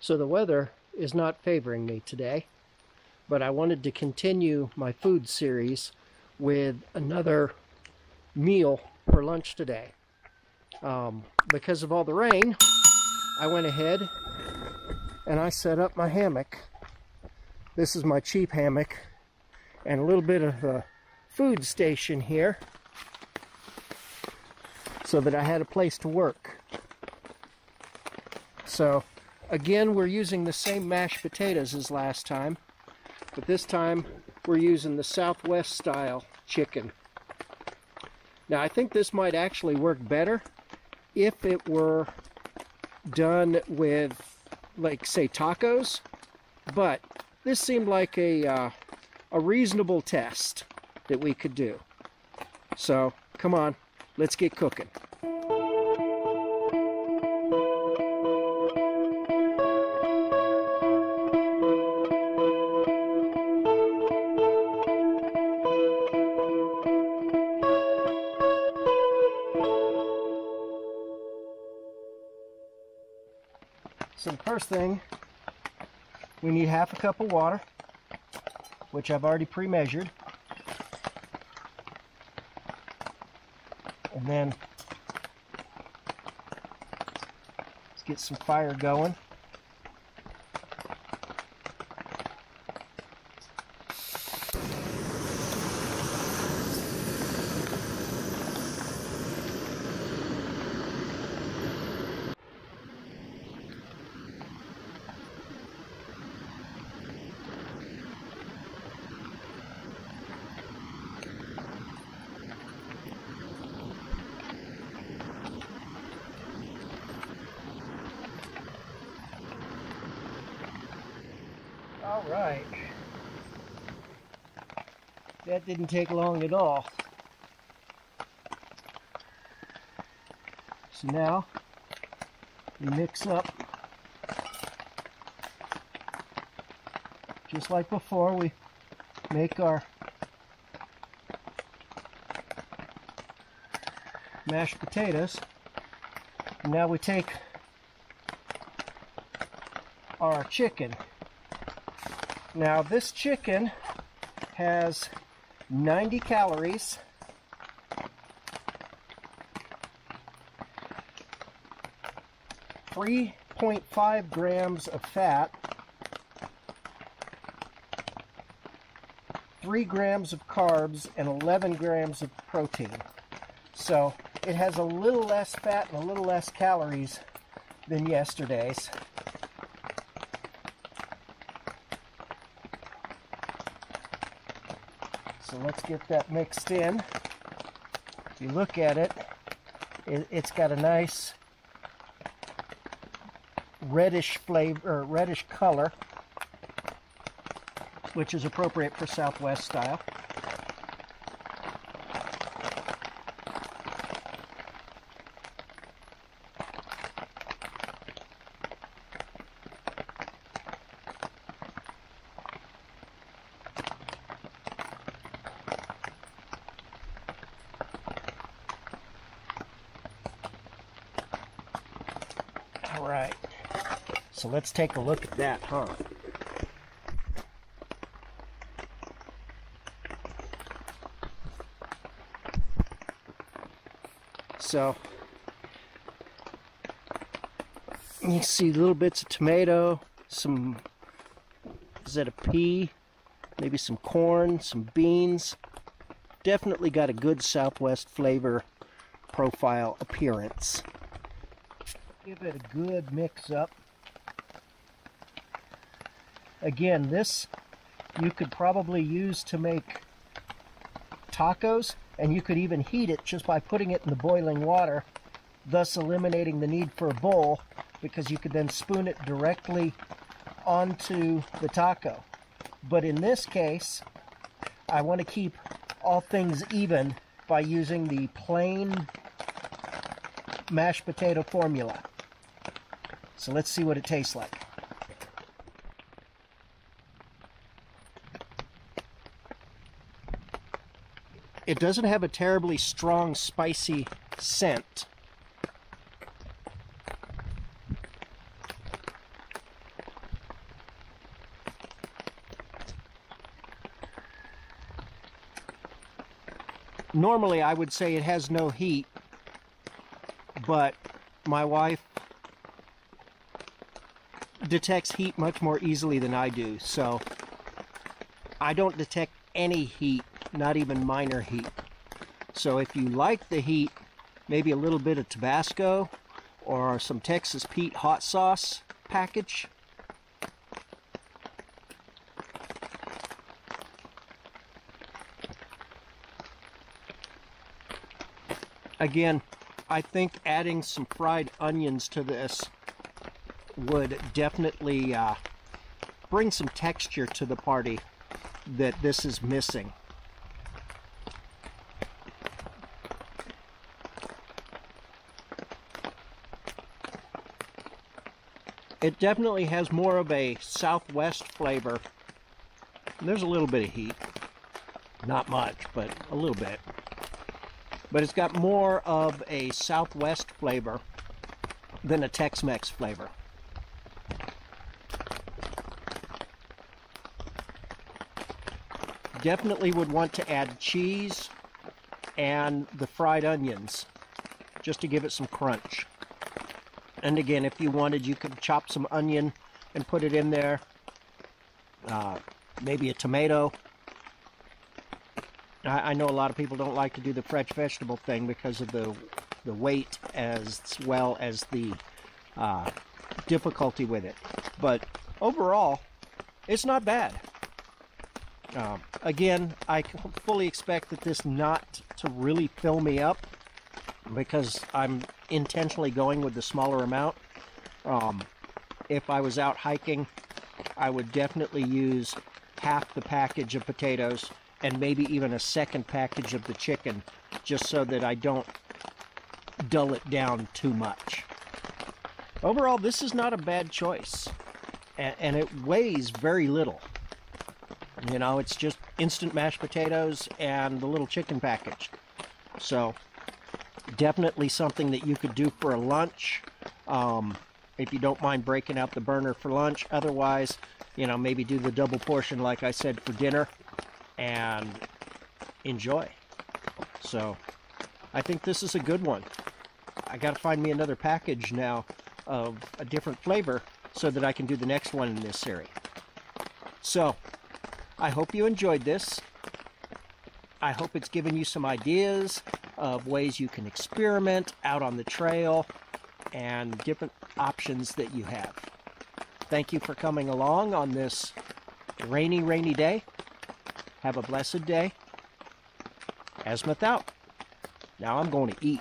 So the weather is not favoring me today, but I wanted to continue my food series with another meal for lunch today. Because of all the rain, I went ahead and I set up my hammock. This is my cheap hammock and a little bit of a food station here so that I had a place to work. So again, we're using the same mashed potatoes as last time, but this time we're using the Southwest style chicken. Now I think this might actually work better if it were done with, like, say, tacos, but this seemed like a reasonable test that we could do. So come on, let's get cooking. So the first thing, we need half a cup of water, which I've already pre-measured. And then let's get some fire going. All right, that didn't take long at all. So now we mix up, just like before. We make our mashed potatoes. Now we take our chicken. Now this chicken has 90 calories, .5 grams of fat, 3 grams of carbs, and 11 grams of protein. So it has a little less fat and a little less calories than yesterday's. So let's get that mixed in. If you look at it, it's got a nice reddish flavor, or reddish color, which is appropriate for Southwest style. All right, so let's take a look at that, huh? So you see little bits of tomato, some, is that a pea? Maybe some corn, some beans. Definitely got a good Southwest flavor profile appearance. Give it a good mix up. Again, this you could probably use to make tacos, and you could even heat it just by putting it in the boiling water, thus eliminating the need for a bowl, because you could then spoon it directly onto the taco. But in this case, I want to keep all things even by using the plain mashed potato formula. So let's see what it tastes like. It doesn't have a terribly strong, spicy scent. Normally I would say it has no heat, but my wife detects heat much more easily than I do, so I don't detect any heat, not even minor heat. So if you like the heat, maybe a little bit of Tabasco or some Texas Pete hot sauce package. Again, I think adding some fried onions to this would definitely bring some texture to the party that this is missing. It definitely has more of a Southwest flavor. There's a little bit of heat. Not much, but a little bit. But it's got more of a Southwest flavor than a Tex-Mex flavor. Definitely would want to add cheese and the fried onions just to give it some crunch. And again, if you wanted, you could chop some onion and put it in there. Maybe a tomato. I know a lot of people don't like to do the fresh vegetable thing because of the weight as well as the difficulty with it. But overall, it's not bad. Again, I fully expect that this not to really fill me up because I'm intentionally going with the smaller amount. If I was out hiking, I would definitely use half the package of potatoes and maybe even a second package of the chicken, just so that I don't dull it down too much. Overall, this is not a bad choice, and it weighs very little. You know, it's just instant mashed potatoes and the little chicken package. So, definitely something that you could do for a lunch, if you don't mind breaking out the burner for lunch. Otherwise, you know, maybe do the double portion, like I said, for dinner, and enjoy. So, I think this is a good one. I gotta find me another package now of a different flavor so that I can do the next one in this series. So, I hope you enjoyed this. I hope it's given you some ideas of ways you can experiment out on the trail and different options that you have. Thank you for coming along on this rainy day. Have a blessed day. Azimuth out. Now I'm going to eat.